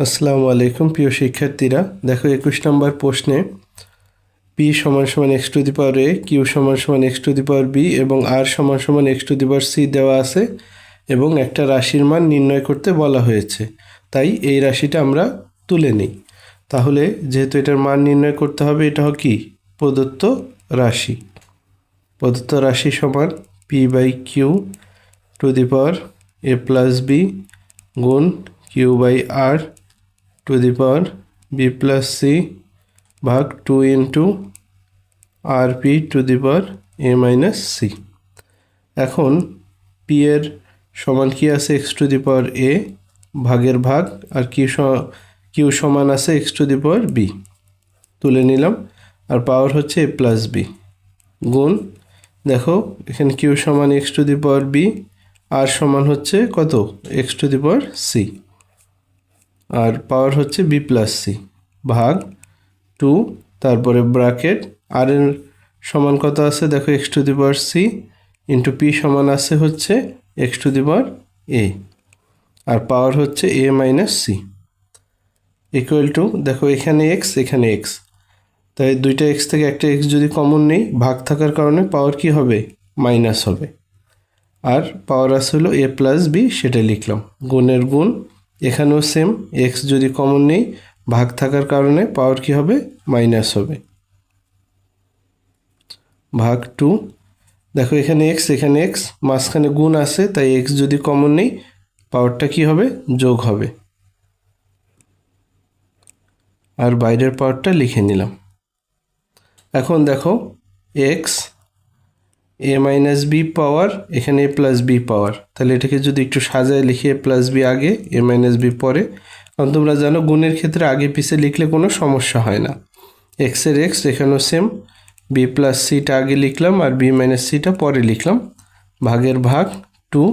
আসসালামু আলাইকুম প্রিয় শিক্ষার্থীরা, দেখো 21 নম্বর প্রশ্নে p সমান সমান x to the power a, q সমান সমান x to the power b এবং r সমান সমান x to the power c দেওয়া আছে এবং একটা রাশির মান নির্ণয় করতে বলা হয়েছে। তাই এই রাশিটা আমরা তুলে নিই। তাহলে যেহেতু এটার মান নির্ণয় করতে হবে, এটা কি প্রদত্ত রাশি। প্রদত্ত রাশি সমান p by q to the power a plus b গুণ q by r to the power b plus c ভাগ 2 into r p to the power a minus c। এখন p এর সমান কি আছে x to the power a ভাগের ভাগ, আর q সমান আছে x to the power b তুলে নিলাম, আর পাওয়ার হচ্ছে a প্লাস b গুণ, দেখো এখানে q সমান x to the power b, আর সমান হচ্ছে কত x to the power c, আর পাওয়ার হচ্ছে b প্লাস c ভাগ 2, তারপরে ব্র্যাকেট আর এর সমান কত আছে দেখো x to the power c into p সমান আছে হচ্ছে x to the power a, আর পাওয়ার হচ্ছে a minus c equal to, দেখো এখানে x এখানে x, তাই দুইটা x থেকে একটা x যদি কমন নেই, ভাগ থাকার কারণে পাওয়ার কি হবে মাইনাস হবে, আর পাওয়ার আছে হলো a প্লাস b, সেটা লিখলাম গুণের গুণ। এখানেও সেম, x যদি কমন নেই, ভাগ থাকার কারণে পাওয়ার কি হবে মাইনাস হবে, ভাগ 2, দেখো এখানে x এখানে x, মাঝখানে গুণ আছে, তাই x যদি কমন নেই, পাওয়ারটা কি হবে যোগ হবে, আর বাইরের পাওয়ারটা লিখে নিলাম। এখন দেখো x a মাইনাস b পাওয়ার, এখানে a প্লাস b পাওয়ার, তাহলে এটাকে যদি একটু সাজায় লিখি a প্লাস b আগে a মাইনাস b পরে, কারণ তোমরা জানো গুণের ক্ষেত্রে আগে পিছে লিখলে কোনো সমস্যা হয় না। x এর x এখানেও সেম, b প্লাস সিটা আগে লিখলাম আর b মাইনাস সিটা পরে লিখলাম, ভাগের ভাগ 2,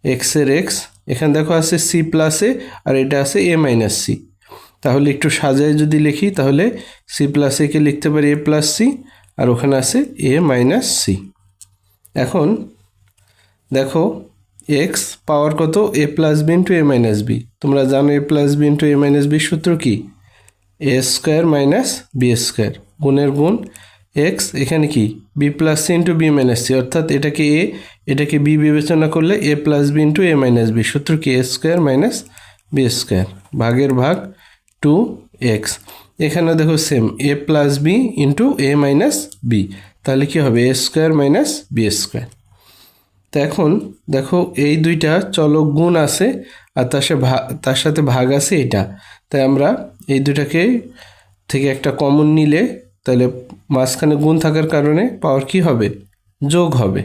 x এর x এখানে দেখো আছে c প্লাস এ, আর এটা আছে a মাইনাস সি, তাহলে একটু সাজায় যদি লিখি তাহলে c প্লাস এ কে লিখতে পারি a প্লাস সি, আর ওখানে আছে a মাইনাস সি। এখন দেখো x পাওয়ার কত a plus B into a minus b, তোমরা জানো a plus B into a minus বির সূত্র কি a square minus B square, গুণের গুণ x এখানে কি b plus c into b minus c, অর্থাৎ এটাকে a এটাকে b বিবেচনা করলে a plus B into a minus b, সূত্র কি a square minus B square, ভাগের ভাগ 2x, এখানে দেখো same a plus B into a minus b, তাহলে কি হবে a square minus B square. তো এখন দেখো এই দুইটা চলক গুণ আছে, আর তার সাথে ভাগ আছে এটা, তাই আমরা এই দুটাকে থেকে একটা কমন নিলে, তাহলে মাঝখানে গুণ থাকার কারণে পাওয়ার কি হবে যোগ হবে,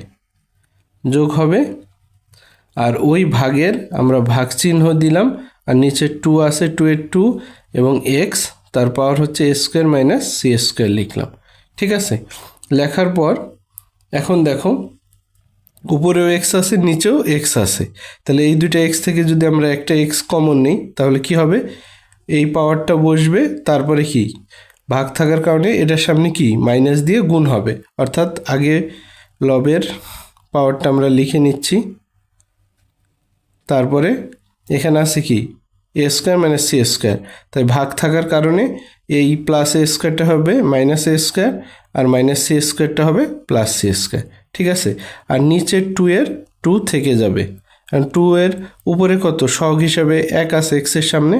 যোগ হবে, আর ওই ভাগের আমরা ভাগ চিহ্ন দিলাম, আর নিচে 2 আছে 2 এর 2 এবং x, তার পাওয়ার হচ্ছে a square minus C square লিখলাম। ঠিক আছে, লেখার পর এখন দেখো উপরেও x আছে নিচেও x আছে, তাহলে এই দুইটা x থেকে যদি আমরা একটা x কমন নিই, তাহলে কি হবে এই পাওয়ারটা বসবে, তারপরে কি ভাগ থাকার কারণে এটার সামনে কি মাইনাস দিয়ে গুণ হবে, অর্থাৎ আগে লবের পাওয়ারটা আমরা লিখে নিচ্ছি, তারপরে এখানে আছে কি এ স্কোয়ার মাইনাস সি স্কোয়ার, তাই ভাগ থাকার কারণে এই প্লাস এ স্কোয়ারটা হবে মাইনাস এ স্কোয়ার, আর মাইনাস সি স্কোয়ারটা হবে প্লাস সি স্কোয়ার। ঠিক আছে, আর নিচের 2 এর 2 থেকে যাবে, কারণ 2 এর উপরে কত সহগ হিসাবে 1 আছে এক্সের সামনে,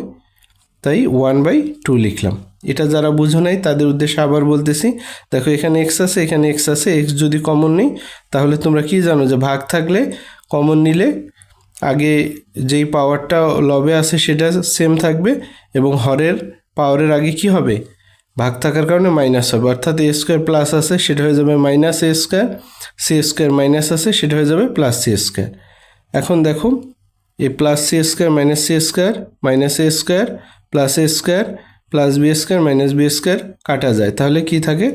তাই 1/2 লিখলাম। এটা যারা বুঝো নাই তাদের উদ্দেশ্যে আবার বলতেছি, দেখো এখানে x আছে এখানে x আছে, x যদি কমন নেই, তাহলে তোমরা কি জানো যে ভাগ থাকলে কমন নিলে আগে যেই পাওয়ারটা লবে আছে সেটা সেম থাকবে, এবং হরের পাওয়ারের আগে কি হবে ভাগ থাকার কারণে মাইনাস হবে, অর্থাৎ এ স্কোয়ার প্লাস আছে সেটা হয়ে যাবে minus A square, C square minus আছে সেটা হয়ে যাবে প্লাস সি স্কোয়ার। এখন দেখো A plus C square minus C square minus A square plus A square plus B square minus B square কাটা যায়, তাহলে কি থাকে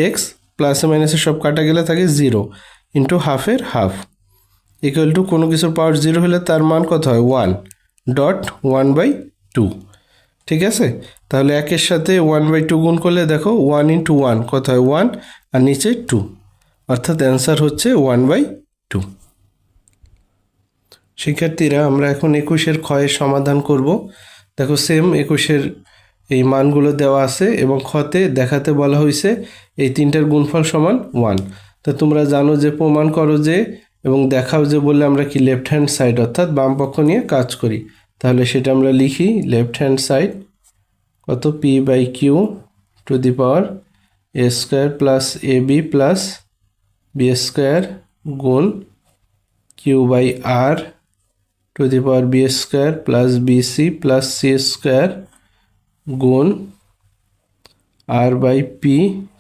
এক্স প্লাসে মাইনাসে সব কাটা গেলে থাকে 0 ইন্টু হাফের হাফ ইকুয়াল টু কোনো কিছুর পাওয়ার 0 হলে তার মান কত হয় 1.1/2। ঠিক আছে, তাহলে একের সাথে 1/2 গুণ করলে দেখো 1 ইন্টু 1 কত হয় 1, আর নিচে 2, অর্থাৎ অ্যান্সার হচ্ছে 1/2। শিক্ষার্থীরা আমরা এখন 21-এর ক্ষয়ের সমাধান করব। দেখো সেম 21-এর এই মানগুলো দেওয়া আছে এবং খতে দেখাতে বলা হয়েছে এই তিনটার গুণফল সমান 1। তো তোমরা জানো যে প্রমাণ করো যে এবং দেখাও যে বললে আমরা কি লেফট হ্যান্ড সাইড অর্থাৎ বাম পক্ষ নিয়ে কাজ করি। তাহলে সেটা আমরা লিখি লেফট হ্যান্ড সাইড কত p/q two the power a square plus ab plus b square গুণ q/r two the power b square plus bc plus c square গুণ r/p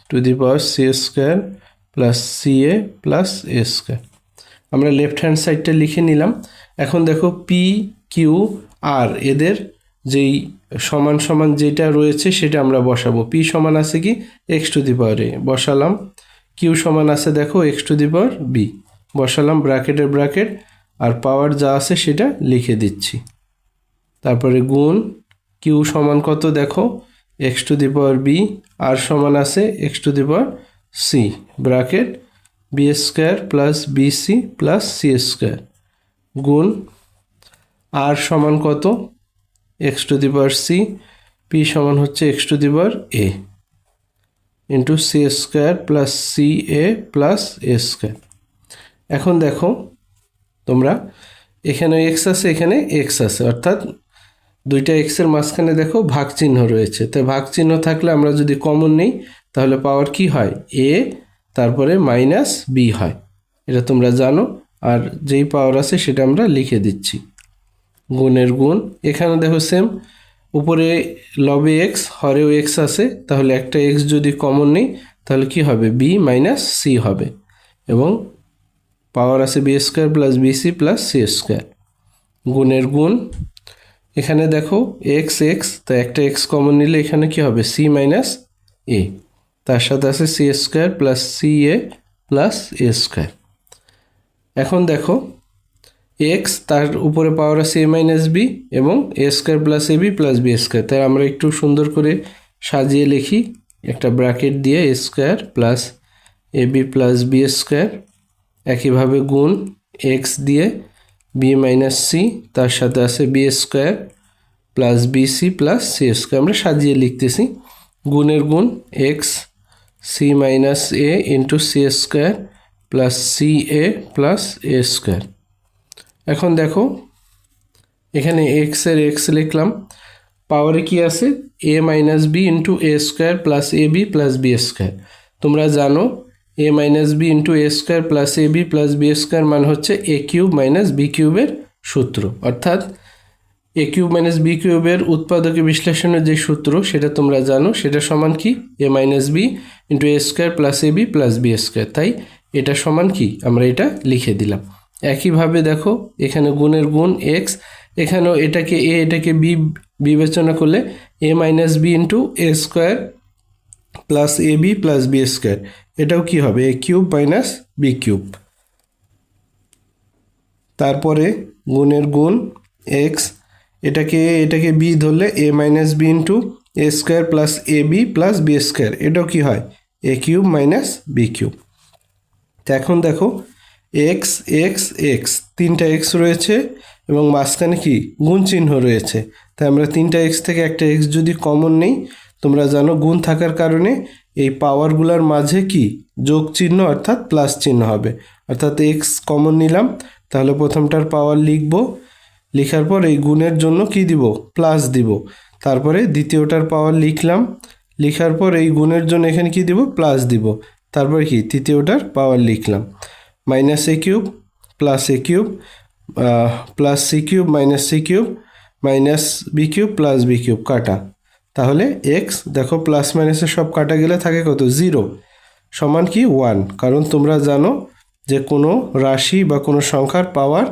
two the power c square plus ca plus a square. আমরা left hand সাইডটা লিখে নিলাম। এখন দেখো P Q R এদের যেই সমান সমান যেটা রয়েছে সেটা আমরা বসাবো। পি সমান আছে কি এক্স টু দি পাওয়ার এ বসালাম, কিউ সমান আছে দেখো x to the power b বসালাম, ব্র্যাকেটের ব্র্যাকেট, আর পাওয়ার যা আছে সেটা লিখে দিচ্ছি। তারপরে গুণ কিউ সমান কত দেখো x to the power B, আর সমান আছে X to the power C bracket B square plus BC plus C square গুণ আর সমান কত X to the power C, P সমান হচ্ছে X to the power A into C square plus C A plus A square. এখন দেখো তোমরা এখানে এক্স আছে এখানে এক্স আছে, অর্থাৎ দুইটা এক্সের মাঝখানে দেখো ভাগ চিহ্ন রয়েছে। তাই ভাগ চিহ্ন থাকলে আমরা যদি কমন নিই তাহলে পাওয়ার কি হয় এ তারপরে মাইনাস বি হয়, এটা তোমরা জানো। আর যেই পাওয়ার আছে সেটা আমরা লিখে দিচ্ছি গুণের গুণ। এখানে দেখো সেম উপরে লবে এক্স হরেও এক্স আছে, তাহলে একটা এক্স যদি কমন নিই তাহলে কি হবে বি মাইনাস সি হবে এবং পাওয়ার আছে B square plus BC plus C square গুণের গুণ। এখানে দেখো এক্স এক্স, তো একটা এক্স কমন নিলে এখানে কি হবে সি মাইনাস এ, তার সাথে আছে C square plus C A plus A square. এখন দেখো এক্স তার উপরে পাওয়ার আছে এ মাইনাস বি এবং এ square plus A B plus B square. তাই আমরা একটু সুন্দর করে সাজিয়ে লিখি একটা ব্র্যাকেট দিয়ে এ square plus A B plus B square, একইভাবে গুণ এক্স দিয়ে বি মাইনাস সি, তার সাথে আছে B square plus BC plus C square. আমরা সাজিয়ে লিখতেছি গুণের গুণ X C minus A into C square plus C A plus A square. এখন দেখো এখানে এক্স এর এক্স লিখলাম, পাওয়ারে কি আছে এ minus B into A square plus A B plus B square. তোমরা জানো এ minus B into A square plus A B plus B square মান হচ্ছে এ কিউব মাইনাস বি কিউবের সূত্র, অর্থাৎ এ কিউব মাইনাস বি কিউবের উৎপাদকে বিশ্লেষণের যে সূত্র সেটা তোমরা জানো, সেটা সমান কি এ minus B into A square plus A B plus B square. তাই এটা সমান কি আমরা এটা লিখে দিলাম। একইভাবে দেখো এখানে গুণের গুণ এক্স, এখানেও এটাকে এ এটাকে বি বিবেচনা করলে এ minus B into A square plus A B plus B square, এটাও কি হবে এ কিউব মাইনাস বি কিউব। তারপরে গুণের গুণ এক্স, এটাকে বি ধরলে এ minus B into A square plus A B plus B square, এটাও কি হয় এ কিউব মাইনাস বি কিউব। তো এখন দেখো এক্স এক্স এক্স তিনটা এক্স রয়েছে এবং মাঝখানে কি গুণ চিহ্ন রয়েছে, তাই আমরা তিনটা এক্স থেকে একটা এক্স যদি কমন নেই, তোমরা জানো গুণ থাকার কারণে এই পাওয়ারগুলোর মাঝে কি যোগ চিহ্ন অর্থাৎ প্লাস চিহ্ন হবে, অর্থাৎ এক্স কমন নিলাম তাহলে প্রথমটার পাওয়ার লিখব, লেখার পর এই গুণের জন্য কি দিব প্লাস দিব, তারপরে দ্বিতীয়টার পাওয়ার লিখলাম, লেখার পর এই গুণের জন্য এখানে কি দিব প্লাস দিব, তারপর কি তৃতীয়টার পাওয়ার লিখলাম minus A cube plus A cube plus C cube minus C cube minus B cube plus B cube কাটা, তাহলে এক্স দেখো প্লাস মাইনাসে সব কাটা গেলে থাকে কত জিরো সমান কি 1, কারণ তোমরা জানো যে কোনো রাশি বা কোনো সংখ্যার পাওয়ার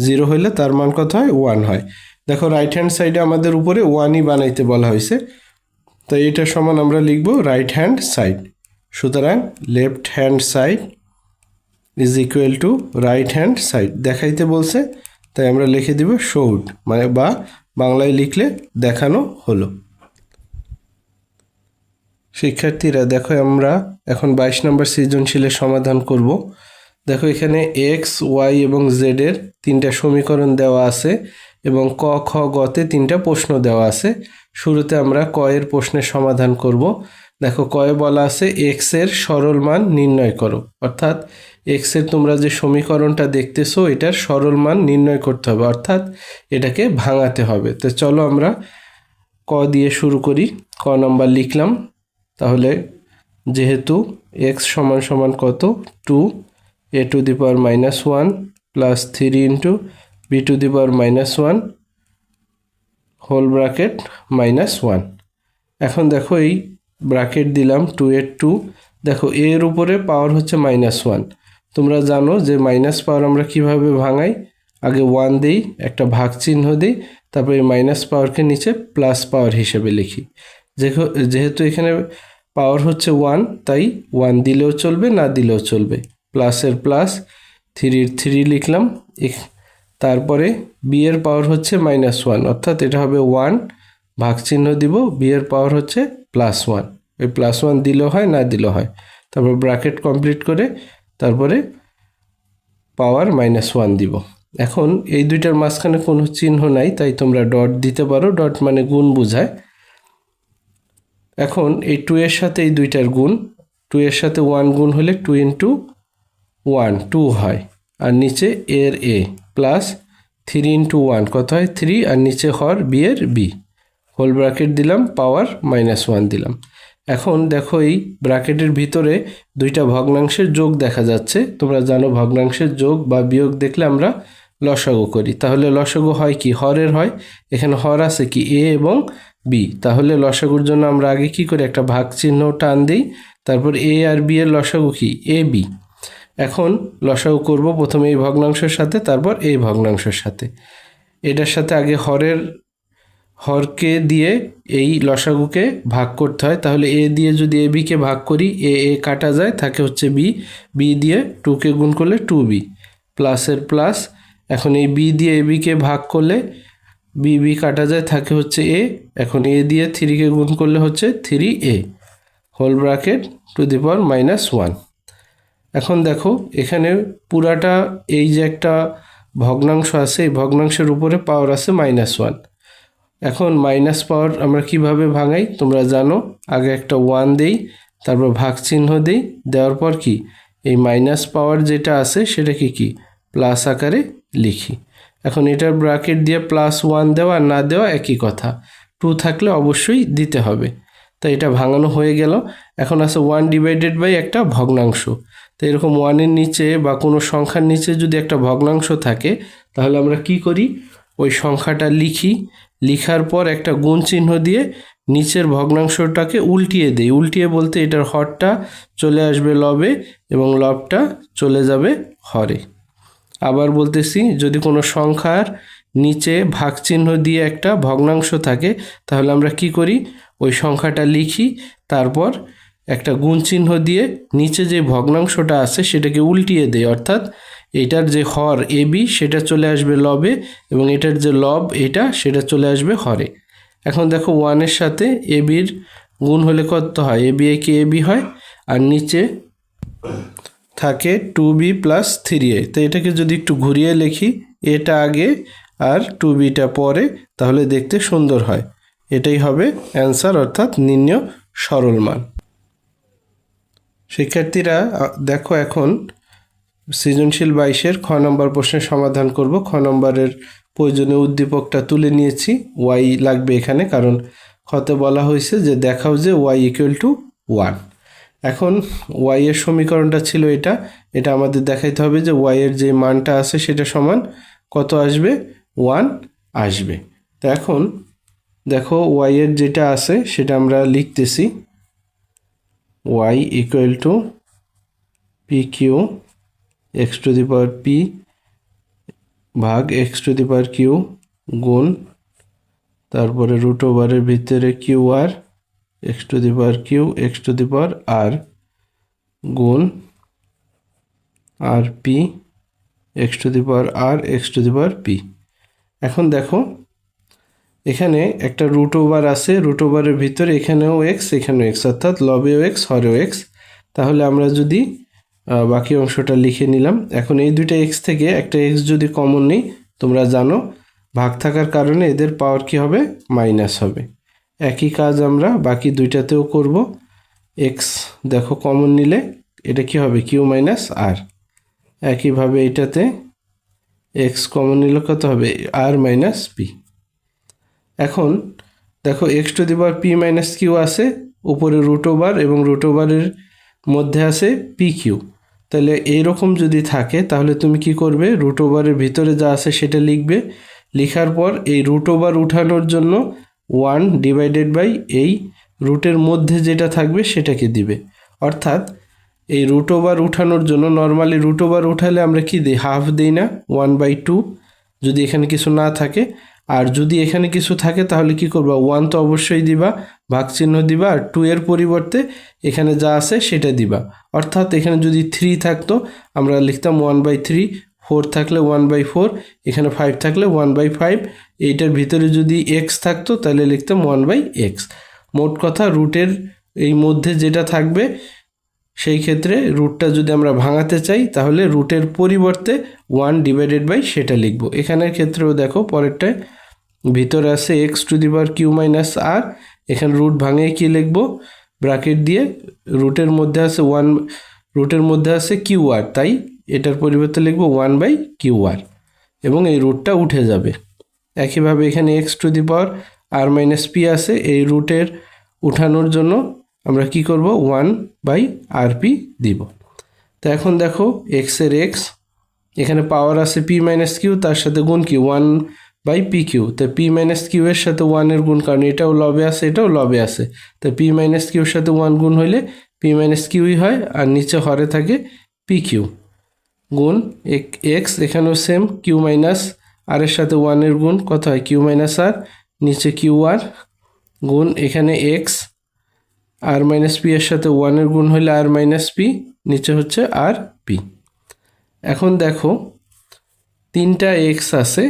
জিরো হলে তার মান কত হয় 1 হয়। দেখো রাইট হ্যান্ড সাইডে আমাদের উপরে 1ই বানাইতে বলা হয়েছে, তো এটা সমান আমরা লিখব রাইট হ্যান্ড সাইড। সুতরাং left hand side is equal to right hand side দেখাইতে বলছে, তাই আমরা লিখে দিব শোড, মানে বা বাংলায় লিখলে দেখানো হলো। শিক্ষার্থীরা দেখো আমরা এখন 22 নম্বর সৃজনশীলের সমাধান করব। দেখো এখানে এক্স ওয়াই এবং জেড এর তিনটা সমীকরণ দেওয়া আছে এবং ক খ গতে 3টা প্রশ্ন দেওয়া আছে। শুরুতে আমরা ক এর প্রশ্নের সমাধান করব। দেখো কয়ে বলা আছে এক্স এর সরল মান নির্ণয় করো, অর্থাৎ এক্স এর তোমরা যে সমীকরণটা দেখতেছো এটার সরল মান নির্ণয় করতে হবে, অর্থাৎ এটাকে ভাঙাতে হবে। তো চলো আমরা ক দিয়ে শুরু করি। ক নাম্বার লিখলাম। তাহলে যেহেতু এক্স সমান সমান কত, 2a⁻−1 plus 3 into b⁻−1 whole bracket -1। এখন দেখো এই ব্র্যাকেট দিলাম 2 এর 2। দেখো এর উপরে পাওয়ার হচ্ছে -1। তোমরা জানো যে মাইনাস পাওয়ার আমরা কিভাবে ভাঙাই, আগে 1 দেই, একটা ভাগ চিহ্ন দিই, তারপরে এই মাইনাস পাওয়ারকে নিচে প্লাস পাওয়ার হিসেবে লিখি। যেহেতু এখানে পাওয়ার হচ্ছে 1, তাই 1 দিলেও চলবে, না দিলেও চলবে। প্লাসের প্লাস, 3 3 লিখলাম। তারপরে বি এর পাওয়ার হচ্ছে -1, অর্থাৎ এটা হবে 1, ভাগ চিহ্ন দিব, বি এর পাওয়ার হচ্ছে +1। ওই +1 দিলেও হয়, না দিলেও হয়। তারপর ব্র্যাকেট কমপ্লিট করে তারপরে পাওয়ার -1 দিব। এখন এই দুইটার মাঝখানে কোনো চিহ্ন নাই, তাই তোমরা ডট দিতে পারো, ডট মানে গুণ বোঝায়। এখন এই 2 এর সাথে এই দুইটার গুণ, 2 এর সাথে 1 গুণ হলে 2 ইন্টু 1 2 হয়, আর নিচে এর এ প্লাস 3 ইন্টু 1 কত হয় 3, আর নিচে হর বি এর বি, হোল ব্র্যাকেট দিলাম, পাওয়ার -1 দিলাম। এখন দেখো এই ব্র্যাকেটের ভিতরে দুইটা ভগ্নাংশের যোগ দেখা যাচ্ছে। তোমরা জানো ভগ্নাংশের যোগ বা বিয়োগ দেখলে আমরা লসাগু করি। তাহলে লসাগু হয় কি, হরের হয়। এখানে হর আছে কি এ এবং বি, তাহলে লসাগুর জন্য আমরা আগে কি করি, একটা ভাগ চিহ্ন টান দিই, তারপর এ আর বি এর লসাগু কি এ বি। এখন লসাগু করব প্রথমে এই ভগ্নাংশের সাথে, তারপর এই ভগ্নাংশের সাথে। এটার সাথে আগে হরকে দিয়ে এই লসাগুকে ভাগ করতে হয়। তাহলে এ দিয়ে যদি এ বিকে ভাগ করি, এ কাটা যায়, থাকে হচ্ছে বি, বি দিয়ে 2কে গুণ করলে 2b, প্লাসের প্লাস। এখন এই বি দিয়ে এ বিকে ভাগ করলে বি কাটা যায়, থাকে হচ্ছে এ। এখন এ দিয়ে 3কে গুণ করলে হচ্ছে 3a, হোল ব্র্যাকেট ⁻1। এখন দেখো এখানে পুরাটা এই যে একটা ভগ্নাংশ আছে, এই ভগ্নাংশের উপরে পাওয়ার আছে -1। এখন মাইনাস পাওয়ার আমরা কিভাবে ভাঙাই তোমরা জানো, আগে একটা 1 দেই, তারপর ভাগ চিহ্ন দেই, দেওয়ার পর কি এই মাইনাস পাওয়ার যেটা আছে সেটাকে কি প্লাস আকারে লিখি। এখন এটার ব্র্যাকেট দিয়ে +1 দেওয়া না দেওয়া একই কথা, 2 থাকলে অবশ্যই দিতে হবে। তাই এটা ভাঙানো হয়ে গেল। এখন আছে 1/, একটা ভগ্নাংশ। তো এরকম 1-এর নিচে বা কোনো সংখ্যার নিচে যদি একটা ভগ্নাংশ থাকে, তাহলে আমরা কি করি, ওই সংখ্যাটা লিখি, লিখার পর একটা গুণ চিহ্ন দিয়ে নিচের ভগ্নাংশটাকে উল্টিয়ে দেই। উল্টিয়ে বলতে এটার হরটা চলে আসবে লবে এবং লবটা চলে যাবে হরে। আবার বলতেছি, যদি কোনো সংখ্যার নিচে ভাগ চিহ্ন দিয়ে একটা ভগ্নাংশ থাকে, তাহলে আমরা কি করি, ওই সংখ্যাটা লিখি, তারপর একটা গুণ চিহ্ন দিয়ে নিচে যে ভগ্নাংশটা আছে সেটাকে উল্টিয়ে দেয়, অর্থাৎ এটার যে হর এ বি সেটা চলে আসবে লবে এবং এটার যে লব এটা সেটা চলে আসবে হরে। এখন দেখো 1-এর সাথে এ বির গুণ হলে কত হয়, এ বি একে এ বি হয়, আর নিচে থাকে 2b + 3a। তো এটাকে যদি একটু ঘুরিয়ে লিখি, এটা আগে আর 2bটা পরে, তাহলে দেখতে সুন্দর হয়। এটাই হবে অ্যান্সার, অর্থাৎ নির্ণয় সরল মান। শিক্ষার্থীরা দেখো এখন সৃজনশীল 22-এর খ নম্বর প্রশ্নের সমাধান করব। খ নম্বরের প্রয়োজনীয় উদ্দীপকটা তুলে নিয়েছি, ওয়াই লাগবে এখানে, কারণ খতে বলা হয়েছে যে দেখাও যে y = 1। এখন y এর সমীকরণটা ছিল এটা আমাদের দেখাইতে হবে যে y এর যে মানটা আছে সেটা সমান কত আসবে, 1 আসবে। তো এখন দেখো y এর যেটা আছে সেটা আমরা লিখতেছি, y = pq x⁴p ভাগ x⁴q গুণ, তারপরে √এর ভিতরে qr x⁴q x⁴r গুণ rp x⁴r x⁴p। এখন দেখো এখানে একটা √ওভার আছে, √এর ভিতরে এখানেও x এখানেও x, অর্থাৎ লবেও x হরেও x। তাহলে আমরা যদি বাকি অংশটা লিখে নিলাম। এখন এই দুইটা x থেকে একটা x যদি কমন নিই, তোমরা জানো ভাগ থাকার কারণে এদের পাওয়ার কি হবে মাইনাস হবে। একই কাজ আমরা বাকি দুইটাতেও করব। এক্স দেখো কমন নিলে এটা কি হবে কিউ মাইনাস আর। একইভাবে এটাতে এক্স কমন নিলে কত হবে আর মাইনাস পি। এখন দেখো x to the power p minus q আছে, উপরে রুট ওভার এবং রুট ওভারের মধ্যে আছে পি কিউ। তাহলে এইরকম যদি থাকে তাহলে তুমি কি করবে, রুট ওভারের ভিতরে যা আছে সেটা লিখবে। লেখার পর এই রুট ওভার উঠানোর জন্য 1 ডিভাইডেড বাই এই রুটের মধ্যে যেটা থাকবে সেটাকে দিবে। অর্থাৎ এই রুট ওভার উঠানোর জন্য নর্মালি রুট ওভার উঠালে আমরা কি দিই, হাফ দিই না, 1/2 যদি এখানে কিছু না থাকে। আর যদি এখানে কিছু থাকে তাহলে কি করবা, 1 তো অবশ্যই দিবা, ভাগ চিহ্ন দিবা, আর 2 এর পরিবর্তে এখানে যা আছে সেটা দিবা। অর্থাৎ এখানে যদি 3 থাকতো আমরা লিখতাম 1/3, 4 থাকলে 1/4, এখানে 5 থাকলে 1/5। এইটার ভিতরে যদি এক্স থাকতো তাহলে লিখতাম 1/x। মোট কথা রুটের এই মধ্যে যেটা থাকবে সেই ক্ষেত্রে রুটটা যদি আমরা ভাঙাতে চাই তাহলে রুটের পরিবর্তে 1 ডিভাইডেড বাই সেটা লিখব। এখানের ক্ষেত্রেও দেখো পরেরটায় ভিতরে আছে X to the power Q minus R, এখানে রুট ভাঙিয়ে কি লিখব, ব্র্যাকেট দিয়ে রুটের মধ্যে আছে 1, রুটের মধ্যে আছে কিউ আর, তাই এটার পরিবর্তে লিখব 1/QR এবং এই রুটটা উঠে যাবে। একইভাবে এখানে x to the power r minus p আছে, এই রুটের উঠানোর জন্য আমরা কি করব 1/RP দিব। তো এখন দেখো এক্স এর এক্স, এখানে পাওয়ার আছে পি মাইনাস কিউ, তার সাথে গুণ কি 1/PQ। তো পি মাইনাস কিউ এর সাথে 1 এর গুণ, কারণ এটাও লবে আছে এটাও লবে আছে, তো পি মাইনাস কিউর সাথে 1 গুণ হইলে পি মাইনাস কিউই হয়, আর নিচে হরে থাকে PQ গুণ এক্স, এখানেও সেম কিউ মাইনাস আর এর সাথে 1 এর গুণ কত হয় কিউ মাইনাস আর, নিচে কিউ আর গুণ এখানে এক্স আর মাইনাস পি এর সাথে 1 এর গুণ হইলে আর মাইনাস পি, নিচে হচ্ছে আর পি। এখন দেখো 3টা এক্স আছে,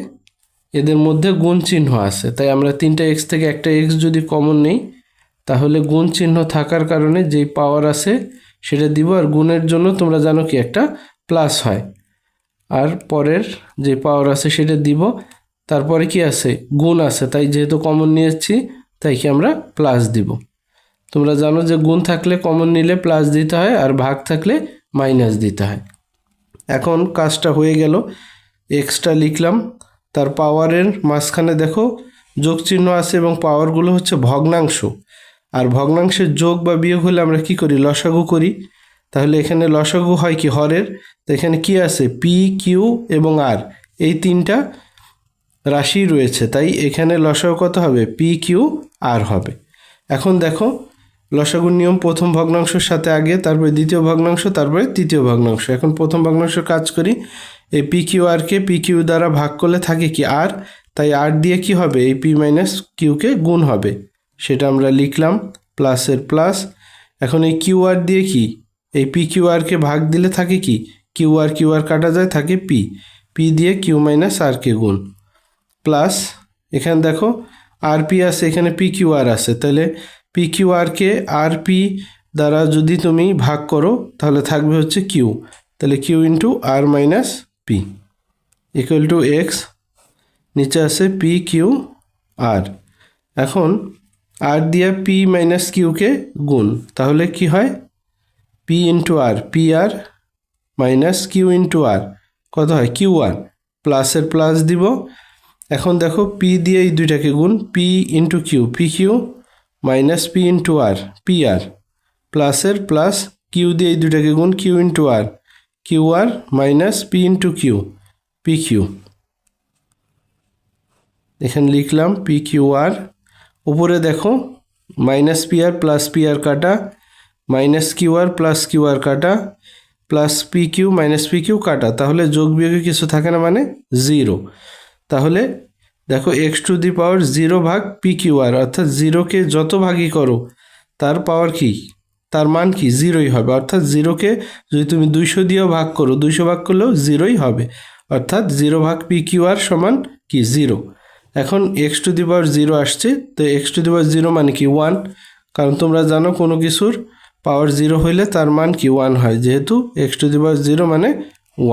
এদের মধ্যে গুণ চিহ্ন আছে, তাই আমরা 3টা এক্স থেকে একটা এক্স যদি কমন নেই তাহলে গুণ চিহ্ন থাকার কারণে যেই পাওয়ার আছে সেটা দিব, আর গুণের জন্য তোমরা জানো কি একটা প্লাস হয়, আর পরের যে পাওয়ার আছে সেটা দিব। তারপরে কি আছে গুণ আছে, তাই যেহেতু কমন নিয়েছি তাই কি আমরা প্লাস দিব। তোমরা জানো যে গুণ থাকলে কমন নিলে প্লাস দিতে হয়, আর ভাগ থাকলে মাইনাস দিতে হয়। এখন কাজটা হয়ে গেল, এক্সটা লিখলাম, তার পাওয়ারের মাঝখানে দেখো যোগ চিহ্ন আছে এবং পাওয়ারগুলো হচ্ছে ভগ্নাংশ, আর ভগ্নাংশের যোগ বা বিয়োগ হলে আমরা কি করি, লসাগু করি। তাহলে এখানে লসাগু হয় কি হরের, তো এখানে কি আছে পি কিউ এবং আর, এই 3টা রাশি রয়েছে, তাই এখানে লসাগু কত হবে PQR হবে। এখন দেখো লসাগুর নিয়ম, প্রথম ভগ্নাংশের সাথে আগে, তারপরে দ্বিতীয় ভগ্নাংশ, তারপরে তৃতীয় ভগ্নাংশ। এখন প্রথম ভগ্নাংশ কাজ করি, এই PQRকে PQ দ্বারা ভাগ করলে থাকে কি আর, তাই আর দিয়ে কি হবে এই পি মাইনাস কিউকে গুণ হবে, সেটা আমরা লিখলাম প্লাসের প্লাস। এখন এই QR দিয়ে কি এই PQRকে ভাগ দিলে থাকে কি QR কাটা যায়, থাকে পি দিয়ে কিউ মাইনাস আরকে গুণ, প্লাস এখানে দেখো আরপি আছে, এখানে PQR আছে, তাহলে PQRকে আরপি দ্বারা যদি তুমি ভাগ করো তাহলে থাকবে হচ্ছে কিউ, তাহলে q into r minus p equal to x, নিচে আছে PQR। এখন আর দিয়ে পি মাইনাস কিউকে গুণ, তাহলে কি হয় P into R, PR minus Q into আর কত হয় QR, প্লাসের প্লাস দিব। এখন দেখো পি দিয়ে এই দুইটাকে গুণ, P into Q PQ minus P into R PR, প্লাসের প্লাস, কিউ দিয়ে এই দুইটাকে গুণ, Q into R QR minus P into Q PQ। এখানে লিখলাম PQR, উপরে দেখো মাইনাস PR প্লাস PR কাটা, মাইনাস QR প্লাস QR কাটা, প্লাস PQ মাইনাস PQ কাটা, তাহলে যোগ বিয়োগে কিছু থাকে না, মানে 0। তাহলে দেখো এক্স টু দি পাওয়ার 0 ভাগ PQR, অর্থাৎ 0কে যত ভাগই করো তার পাওয়ার কি, তার মান কি 0ই হবে। অর্থাৎ 0কে যদি তুমি 200 দিয়েও ভাগ করো, 200 ভাগ করলেও 0ই হবে, অর্থাৎ 0 ভাগ PQR সমান কি 0। এখন এক্স টু দি পাওয়ার 0 আসছে, তো এক্স টু দি পাওয়ার 0 মানে কি 1, কারণ তোমরা জানো কোনো কিছুর পাওয়ার 0 হইলে তার মান কি 1 হয়, যেহেতু এক্স টু দি পাওয়ার 0 মানে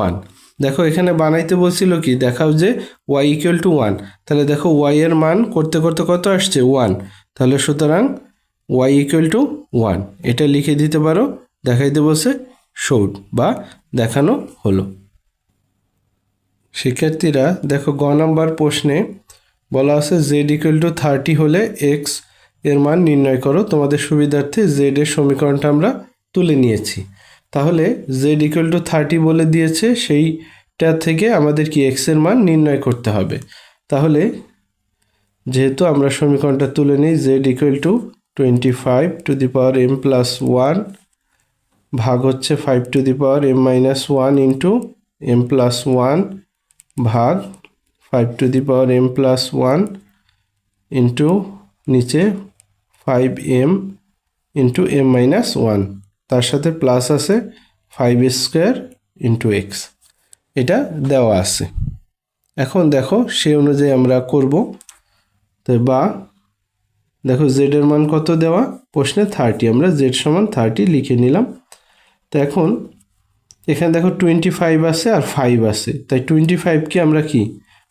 1। দেখো এখানে বানাইতে বলছিল কি, দেখাও যে y ইকুয়াল টু 1। তাহলে দেখো y এর মান করতে করতে কত আসছে 1। তাহলে সুতরাং y ইকুয়াল টু 1 এটা লিখে দিতে পারো। দেখাইতে বলছে শোড বা দেখানো হলো। শিক্ষার্থীরা দেখো গ নাম্বার প্রশ্নে বলা আছে z ইকুয়াল টু 30 হলে x এর মান নির্ণয় করো। তোমাদের সুবিধার্থে z এর সমীকরণটা আমরা তুলে নিয়েছি। তাহলে z ইকুয়াল টু 30 বলে দিয়েছে, সেইটা থেকে আমাদের কি x এর মান নির্ণয় করতে হবে। তাহলে যেহেতু আমরা সমীকরণটা তুলে নিই, z equal to 25 to the power m plus 1 ভাগ হচ্ছে 5 two the power m minus 1 into m plus 1 ভাগ 5 two the power m plus 1 into নিচে 5m ইন্টু m মাইনাস 1, তার সাথে প্লাস আছে 5 স্কোয়ার ইন্টু এক্স, এটা দেওয়া আছে। এখন দেখো সেই অনুযায়ী আমরা করব। তো বা দেখো জেড এর মান কত দেওয়া প্রশ্নে 30, আমরা জেড সমান 30 লিখে নিলাম। তো এখন এখানে দেখো 25 আছে আর 5 আছে, তাই 25কে আমরা কি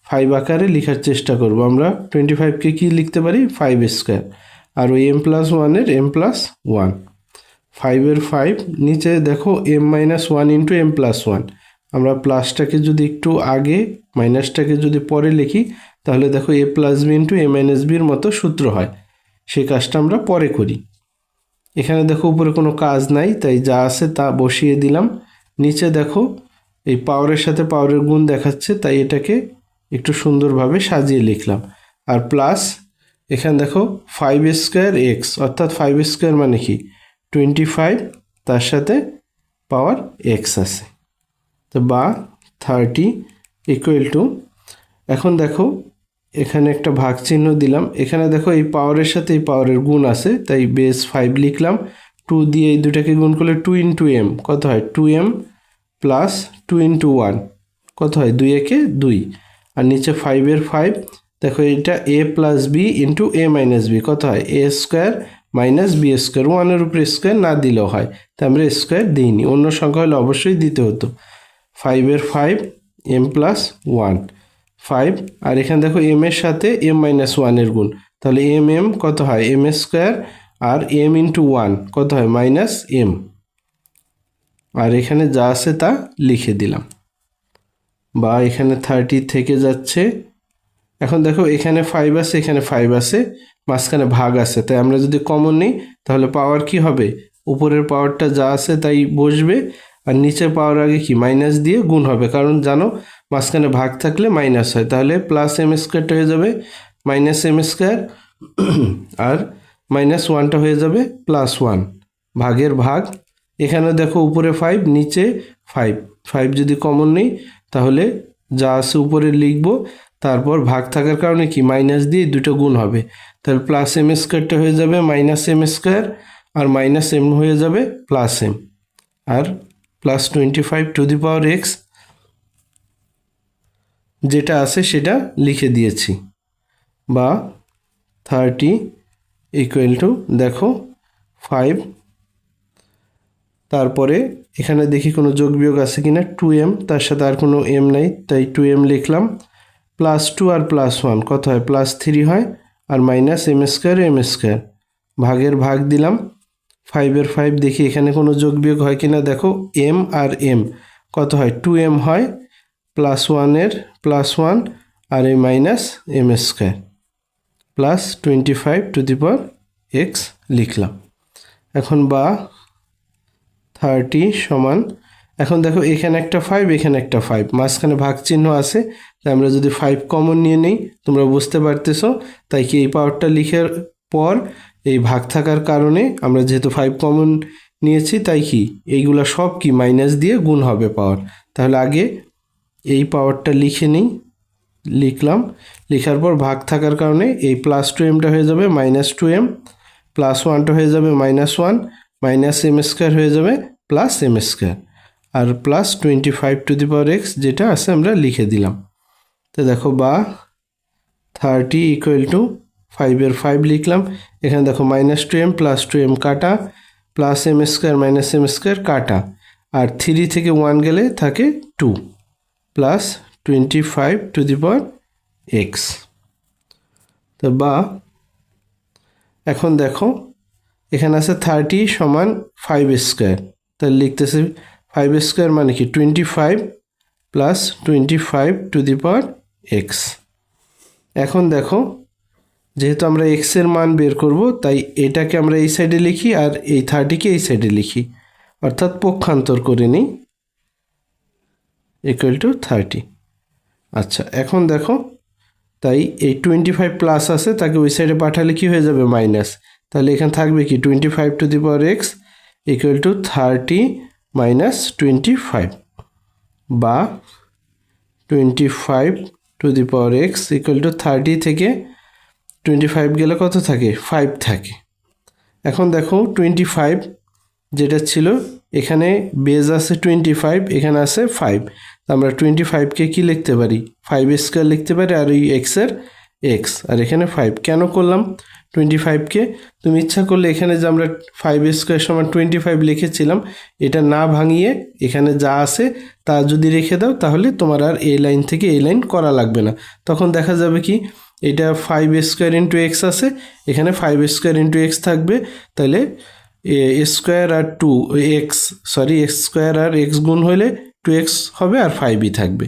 5 আকারে লেখার চেষ্টা করব। আমরা 25কে কি লিখতে পারি 5 স্কোয়ার, আর ওই m প্লাস 1 এর m প্লাস 1, 5 এর 5 নিচে দেখো m minus 1 into m plus 1। আমরা প্লাসটাকে যদি একটু আগে মাইনাসটাকে যদি পরে লিখি তাহলে দেখো a plus B into a minus বির মতো সূত্র হয়, সেই কাজটা আমরা পরে করি। এখানে দেখো উপরে কোনো কাজ নাই, তাই যা আছে তা বসিয়ে দিলাম। নিচে দেখো এই পাওয়ারের সাথে পাওয়ারের গুণ দেখাচ্ছে, তাই এটাকে একটু সুন্দরভাবে সাজিয়ে লিখলাম। আর প্লাস এখানে দেখো 5 স্কোয়ার এক্স, অর্থাৎ 5 স্কোয়ার মানে কি 25, তার সাথে পাওয়ার এক্স আছে। তো বা 30 ইকুয়াল টু, এখন দেখো এখানে একটা ভাগ চিহ্ন দিলাম। এখানে দেখো এই পাওয়ারের সাথে এই পাওয়ারের গুণ আছে, তাই বেস 5 লিখলাম। 2 দিয়ে এই দুটাকে গুণ করলে 2 ইন্টু এম কত হয় 2m প্লাস 2 ইন্টু 1 কত হয় 2 একে 2, আর নিচে 5 এর 5 দেখো এটা a plus B into a minus B কত হয় a square minus B square, 1-এর উপরে স্কোয়ার না দিলেও হয়, তাই আমরা স্কোয়ার দিইনি, অন্য সংখ্যা হলে অবশ্যই দিতে হতো। 5 এর 5 m প্লাস 1 5, আর এখানে দেখো m এর সাথে m মাইনাস 1 এর গুণ, তাহলে m কত হয় m স্কোয়ার, আর m ইন্টু 1 কত হয় মাইনাস m, আর এখানে যা আছে তা লিখে দিলাম। বা এখানে 30 থেকে যাচ্ছে। এখন দেখো এখানে 5 আছে, এখানে 5 আছে, মাঝখানে ভাগ আছে, তাই আমরা যদি কমন নিই তাহলে পাওয়ার কি হবে উপরের পাওয়ারটা যা আছে তাই বসবে, আর নিচের পাওয়ার আগে কি মাইনাস দিয়ে গুণ হবে, কারণ জানো মাঝখানে ভাগ থাকলে মাইনাস হয়। তাহলে প্লাস m স্কোয়ারটা হয়ে যাবে মাইনাস m স্কোয়ার, আর মাইনাস 1টা হয়ে যাবে প্লাস 1, ভাগের ভাগ। এখানে দেখো উপরে 5 নিচে 5, 5 যদি কমন নেই তাহলে যা আছে উপরে লিখব, তারপর ভাগ থাকার কারণে কি মাইনাস দিয়ে দুটো গুণ হবে, তাহলে প্লাস m স্কোয়ারটা হয়ে যাবে মাইনাস m স্কোয়ার, আর মাইনাস m হয়ে যাবে প্লাস m, আর plus 25 to the power x যেটা আছে সেটা লিখে দিয়েছি। বা 30 ইকুয়াল টু দেখো 5, তারপরে এখানে দেখি কোনো যোগ বিয়োগ আছে কিনা 2m, তার সাথে আর কোনো m নাই, তাই 2m লিখলাম। প্লাস 2 আর প্লাস 1 কত হয় প্লাস 3 হয়, আর মাইনাস m স্কোয়ার ভাগের ভাগ দিলাম। 5 এর 5 দেখি এখানে কোনো যোগ বিয়োগ হয় কিনা, দেখো m আর m কত হয় 2m হয়, প্লাস 1 এর প্লাস 1 আর এই minus m square, plus 25 to the power x লিখলাম। এখন বা 30 সমান, এখন দেখো এখানে একটা 5 এখানে একটা 5, মাঝখানে ভাগ চিহ্ন আছে, তাই আমরা যদি 5 কমন নিয়ে নেই তোমরা বুঝতে পারতেছো, তাই কি এই পাওয়ারটা লিখার পর এই ভাগ থাকার কারণে আমরা যেহেতু 5 কমন নিয়েছি তাই কি এইগুলা সব কি মাইনাস দিয়ে গুণ হবে পাওয়ার। তাহলে আগে এই পাওয়ারটা লিখে নিই, লিখলাম, লেখার পর ভাগ থাকার কারণে এই প্লাস 2mটা হয়ে যাবে মাইনাস 2m, প্লাস 1টা হয়ে যাবে মাইনাস 1, মাইনাস m স্কোয়ার হয়ে যাবে প্লাস m স্কোয়ার, আর plus 25 to the power x যেটা আছে আমরা লিখে দিলাম। তো দেখো বা 30 ইকুয়াল টু 5 এর 5 লিখলাম। এখানে দেখো মাইনাস 2m প্লাস 2m কাটা, plus m square minus m square কাটা, আর 3 থেকে 1 গেলে থাকে 2, প্লাস 25^x। তো বা এখন দেখো এখানে আছে 30 সমান 5^², তাহলে লিখতেছি 5^² মানে কি 25 প্লাস 25^x। এখন দেখো যেহেতু আমরা x এর মান বের করব, তাই এটাকে আমরা এই সাইডে লিখি আর এই 30কে এই সাইডে লিখি, অর্থাৎ পক্ষান্তর করে নিই, ইকুয়াল টু 30। আচ্ছা এখন দেখো, তাই এই 25 প্লাস আছে, তাকে ওই সাইডে পাঠালে কি হয়ে যাবে মাইনাস, তাহলে এখানে থাকবে কি 25^x ইকুয়াল টু 30 মাইনাস 25, বা 25^x ইকুয়াল টু 30 থেকে 25 গেলে কত থাকে, 5 থাকে। এখন দেখো 25 যেটা ছিল এখানে বেজ আছে 25, এখানে আছে 5, আমরা 25কে কি লিখতে পারি, 5^² লিখতে পারি, আর এই x এর x, আর এখানে 5 কেন করলাম 25কে, তুমি ইচ্ছা করলে এখানে যে আমরা 5² সমান 25 লিখেছিলাম এটা না ভাঙিয়ে এখানে যা আছে তা যদি রেখে দাও, তাহলে তোমার আর এই লাইন থেকে এই লাইন করা লাগবে না। তখন দেখা যাবে কি এটা 5² ইন্টু এক্স আছে, এখানে 5² ইন্টু এক্স থাকবে, তাহলে স্কোয়ার আর x² আর x গুণ হলে 2x হবে আর 5ই থাকবে।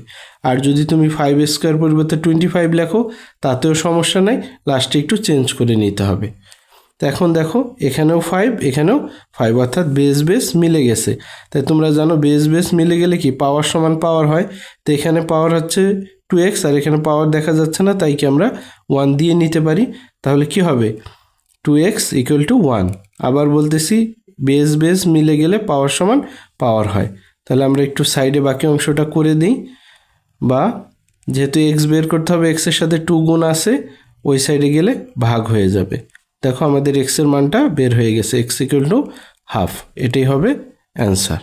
আর যদি তুমি 5² পরিবর্তে 25 লেখো তাতেও সমস্যা নাই, লাস্টে একটু চেঞ্জ করে নিতে হবে। তো এখন দেখো এখানেও 5 এখানেও 5, অর্থাৎ বেস মিলে গেছে। তাই তোমরা জানো বেস মিলে গেলে কি পাওয়ার সমান পাওয়ার হয়। তো এখানে পাওয়ার হচ্ছে 2x আর এখানে পাওয়ার দেখা যাচ্ছে না, তাই কি আমরা 1 দিয়ে নিতে পারি, তাহলে কি হবে 2x ইকুয়াল টু 1। আবার বলতেছি বেস মিলে গেলে পাওয়ার সমান পাওয়ার হয়। তাহলে আমরা একটু সাইডে বাকি অংশটা করে দিই, বা যেহেতু x বের করতে হবে x এর সাথে 2 গুণ আছে, ওই সাইডে গেলে ভাগ হয়ে যাবে। দেখো আমাদের x এর মানটা বের হয়ে গেছে, x ইকুয়াল টু হাফ, এটাই হবে অ্যান্সার।